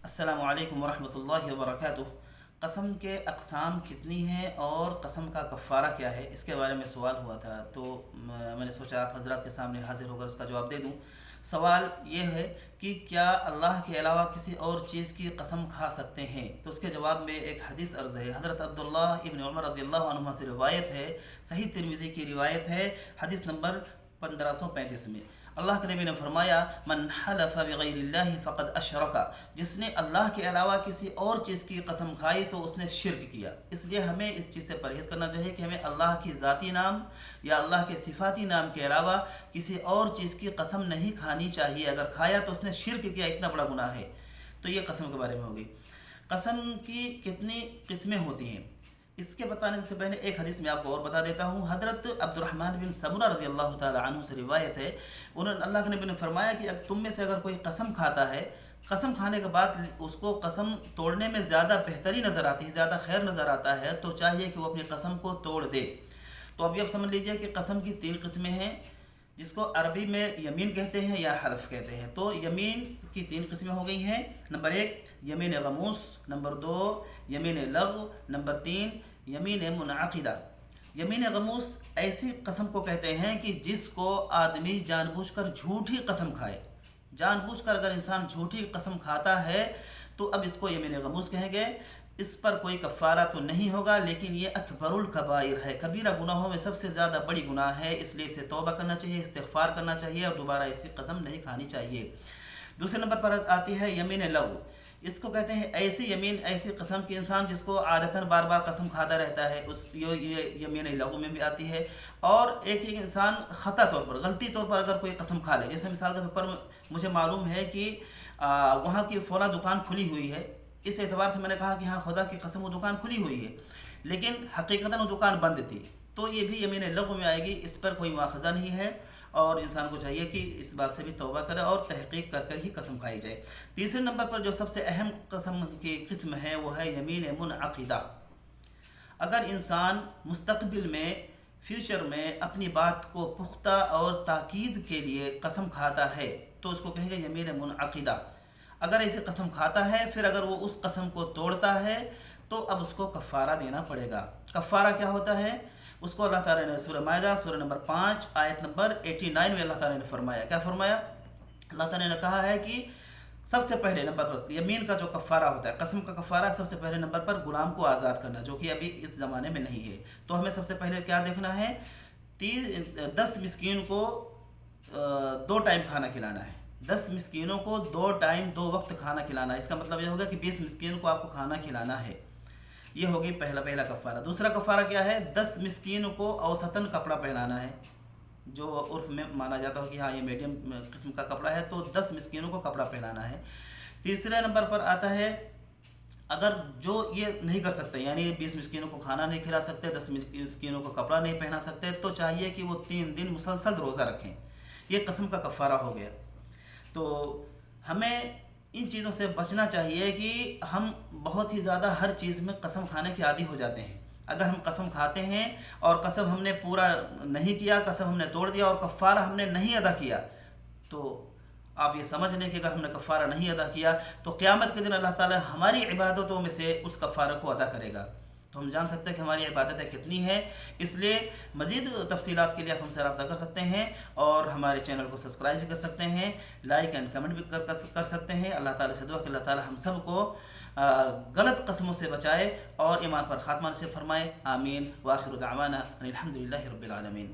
السلام علیکم ورحمۃ اللہ وبرکاتہ۔ قسم کے اقسام کتنی ہیں اور قسم کا کفارہ کیا ہے، اس کے بارے میں سوال ہوا تھا، تو میں نے سوچا آپ حضرات کے سامنے حاضر ہو کر اس کا جواب دے دوں۔ سوال یہ ہے کہ کیا اللہ کے علاوہ کسی اور چیز کی قسم کھا سکتے ہیں؟ تو اس کے جواب میں ایک حدیث عرض ہے، حضرت عبداللہ ابن عمر رضی اللہ عنہما سے روایت ہے، صحیح ترمذی کی روایت ہے، حدیث نمبر 1535 میں اللہ کے نبی نے فرمایا، من حلف بغیر اللہ فقد اشرک، جس نے اللہ کے علاوہ کسی اور چیز کی قسم کھائی تو اس نے شرک کیا۔ اس لیے ہمیں اس چیز سے پرہیز کرنا چاہیے کہ ہمیں اللہ کی ذاتی نام یا اللہ کے صفاتی نام کے علاوہ کسی اور چیز کی قسم نہیں کھانی چاہیے۔ اگر کھایا تو اس نے شرک کیا، اتنا بڑا گناہ ہے۔ تو یہ قسم کے بارے میں ہوگی۔ قسم کی کتنی قسمیں ہوتی ہیں، اس کے بتانے سے پہلے ایک حدیث میں آپ کو اور بتا دیتا ہوں۔ حضرت عبد الرحمن بن سمرہ رضی اللہ تعالی عنہ سے روایت ہے، اللہ کے نبی نے فرمایا کہ تم میں سے اگر کوئی قسم کھاتا ہے، قسم کھانے کے بعد اس کو قسم توڑنے میں زیادہ بہتری نظر آتی ہے، زیادہ خیر نظر آتا ہے، تو چاہیے کہ وہ اپنی قسم کو توڑ دے۔ تو ابھی آپ سمجھ لیجئے کہ قسم کی 3 قسمیں ہیں، جس کو عربی میں یمین کہتے ہیں یا حلف کہتے ہیں۔ تو یمین کی 3 قسمیں ہو گئی ہیں۔ نمبر 1 یمین غموس، نمبر 2 یمین لغو، نمبر 3 یمین منعقدہ۔ یمین غموس ایسی قسم کو کہتے ہیں کہ جس کو آدمی جان بوجھ کر جھوٹی قسم کھائے۔ جان بوجھ کر اگر انسان جھوٹی قسم کھاتا ہے تو اب اس کو یمین غموس کہیں گے۔ اس پر کوئی کفارہ تو نہیں ہوگا، لیکن یہ اکبر الکبائر ہے، کبیرہ گناہوں میں سب سے زیادہ بڑی گناہ ہے، اس لیے اسے توبہ کرنا چاہیے، استغفار کرنا چاہیے اور دوبارہ ایسی قسم نہیں کھانی چاہیے۔ دوسرے نمبر پر آتی ہے یمین لغو۔ اس کو کہتے ہیں ایسی یمین، ایسی قسم کے انسان جس کو عادتاً بار بار قسم کھاتا رہتا ہے، یہ یمین لغو میں بھی آتی ہے۔ اور ایک انسان خطا طور پر، غلطی طور پر اگر کوئی قسم کھا لے، جیسے مثال کے طور پر مجھے معلوم ہے کہ وہاں کی فلاں دکان کھلی ہوئی ہے، اس اعتبار سے میں نے کہا کہ ہاں خدا کی قسم وہ دکان کھلی ہوئی ہے، لیکن حقیقتاً وہ دکان بند تھی، تو یہ بھی یمین لغو میں آئے گی، اس پر کوئی مواخذہ نہیں ہے، اور انسان کو چاہیے کہ اس بات سے بھی توبہ کرے اور تحقیق کر کر ہی قسم کھائی جائے۔ تیسرے نمبر پر جو سب سے اہم قسم کی قسم ہے وہ ہے یمین منعقدہ۔ اگر انسان مستقبل میں، فیوچر میں اپنی بات کو پختہ اور تاکید کے لیے قسم کھاتا ہے تو اس کو کہیں گے یمین منعقدہ۔ اگر ایسی قسم کھاتا ہے، پھر اگر وہ اس قسم کو توڑتا ہے تو اب اس کو کفارہ دینا پڑے گا۔ کفارہ کیا ہوتا ہے؟ اس کو اللہ تعالیٰ نے سورہ مائدہ سورہ نمبر 5 آیت نمبر 89 میں اللہ تعالیٰ نے فرمایا، کیا فرمایا؟ اللہ تعالیٰ نے کہا ہے کہ سب سے پہلے نمبر پر یمین کا جو کفارہ ہوتا ہے، قسم کا کفارہ، سب سے پہلے نمبر پر غلام کو آزاد کرنا، جو کہ ابھی اس زمانے میں نہیں ہے۔ تو ہمیں سب سے پہلے کیا دیکھنا ہے؟ 10 مسکین کو 2 ٹائم کھانا کھلانا ہے۔ 10 مسکینوں کو 2 ٹائم 2 وقت کھانا کھلانا ہے۔ اس کا مطلب یہ ہوگا کہ 20 مسکین کو آپ کو کھانا کھلانا ہے۔ یہ ہوگی پہلا کفارہ۔ دوسرا کفارہ کیا ہے؟ 10 مسکین کو اوسطاً کپڑا پہنانا ہے، جو عرف میں مانا جاتا ہے کہ ہاں یہ میڈیم قسم کا کپڑا ہے، تو 10 مسکینوں کو کپڑا پہنانا ہے۔ تیسرے نمبر پر آتا ہے، اگر جو یہ نہیں کر سکتے، یعنی 20 مسکینوں کو کھانا نہیں کھلا سکتے، 10 مسکینوں کو کپڑا نہیں پہنا سکتے، تو چاہیے کہ وہ 3 دن مسلسل روزہ رکھیں۔ یہ قسم کا کفارہ ہو گیا۔ تو ہمیں ان چیزوں سے بچنا چاہیے کہ ہم بہت ہی زیادہ ہر چیز میں قسم کھانے کے عادی ہو جاتے ہیں۔ اگر ہم قسم کھاتے ہیں اور قسم ہم نے پورا نہیں کیا، قسم ہم نے توڑ دیا اور کفارہ ہم نے نہیں ادا کیا، تو آپ یہ سمجھ لیں کہ اگر ہم نے کفارہ نہیں ادا کیا تو قیامت کے دن اللہ تعالیٰ ہماری عبادتوں میں سے اس کفارہ کو ادا کرے گا۔ تو ہم جان سکتے ہیں کہ ہماری عبادتیں کتنی ہیں۔ اس لیے مزید تفصیلات کے لیے آپ ہم سے رابطہ کر سکتے ہیں اور ہمارے چینل کو سبسکرائب بھی کر سکتے ہیں، لائک اینڈ کمنٹ بھی کر سکتے ہیں۔ اللہ تعالیٰ سے دعا کہ اللہ تعالیٰ ہم سب کو غلط قسموں سے بچائے اور ایمان پر خاتمہ نصیب فرمائے۔ آمین۔ وآخر دعوانا ان الحمد للہ رب العالمین۔